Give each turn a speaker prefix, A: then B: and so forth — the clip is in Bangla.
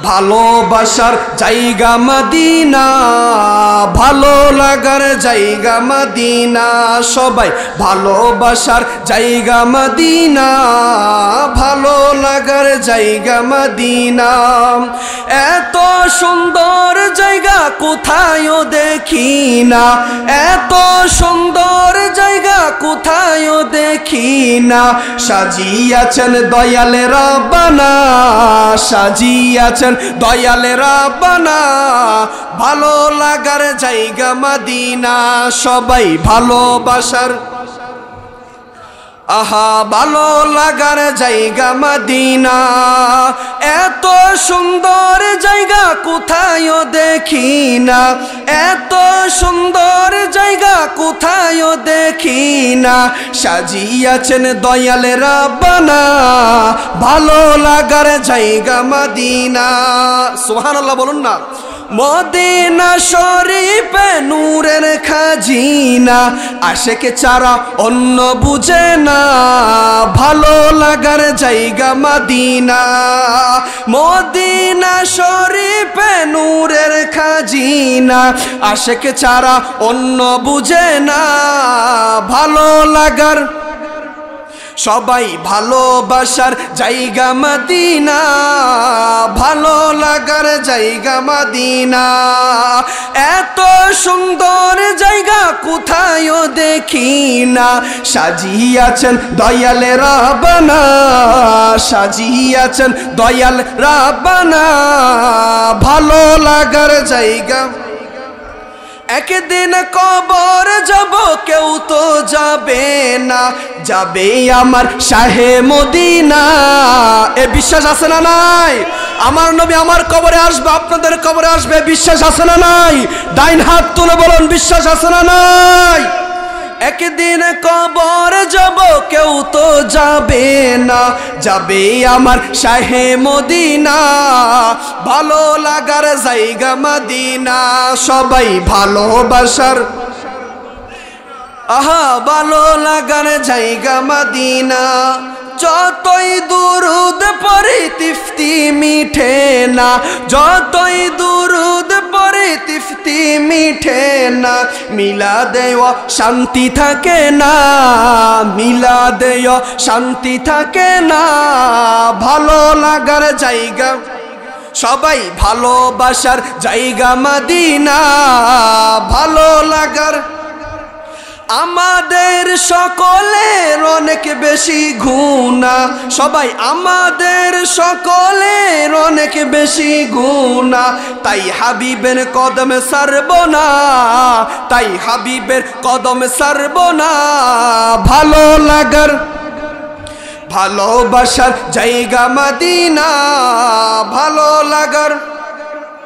A: ভালোবাসার জায়গা মদিনা, ভালো লাগার জায়গা মদিনা। সবাই ভালোবাসার জায়গা মদিনা, ভালো লাগার জায়গা মদিনা। এত সুন্দর জায়গা কোথায়ও দেখি না, এত সুন্দর জায়গা কোথায়ও দেখি না। সাজিয়াছেন দয়াল রাব্বানা, সাজিয়াছেন দয়াল রাব্বানা, ভালো লাগার জায়গা মদিনা। সবাই ভালোবাসার, আহা ভালো লাগার জায়গা মদিনা। এত সুন্দর জায়গা কোথায়ও দেখি না, এত সুন্দর জায়গা কোথায়ও দেখি না। সাজিয়াছেন দয়াল রাব্বানা, ভালো লাগার জায়গা মদিনা। সুবহানাল্লাহ বলুন না। মদিনা শরীফে নূরের খাজিনা, আশেকে ছাড়া অন্য বুঝে না, ভালো লাগার জায়গা মদিনা। মদিনা শরীফে নূরের খাজিনা, আশেকে ছাড়া অন্য বুঝে না, ভালো লাগার। সবাই ভালোবাসার জায়গা মদিনা, ভালো লাগার জায়গা মদিনা। এত সুন্দর জায়গা কোথায়ও দেখি না। সাজিয়াছেন দয়াল রাব্বানা, সাজিয়াছেন দয়াল রাব্বানা, ভালো লাগার জায়গা। একদিন কবর যাব, কেউ তো যাবে না, যাবে আমার শাহে মদিনা। এ বিশ্বাস আছে না নাই? আমার নবী আমার কবরে আসবে, আপনাদের কবরে আসবে, বিশ্বাস আছে না নাই? ডাইন হাত তুলে বলুন, বিশ্বাস আছে না নাই? একদিন কবর যাব, কেউ তো যাবে না, যাবে আমার শাহে মদিনা, ভালো লাগার জায়গা মদিনা। সবাই ভালোবাসার, আহা ভালো লাগার জায়গা মদিনা। যতই দুরুদ পড়ি তৃপ্তি মিঠে না, যতই দুরুদ পড়ি তৃপ্তি মিঠে না। মিলাদেও শান্তি থাকে না, মিলাদেও শান্তি থাকে না, ভালো লাগার জায়গা। সবাই ভালোবাসার জায়গা মদিনা, ভালো লাগার। আমাদের সকলের অনেক বেশি গুনাহ, সবাই আমাদের সকলের অনেক বেশি গুনাহ। তাই হাবিবের কদম ছাড়ব না, তাই হাবিবের কদম ছাড়ব না, ভালো লাগার। ভালোবাসার জায়গা মদিনা, ভালো লাগার।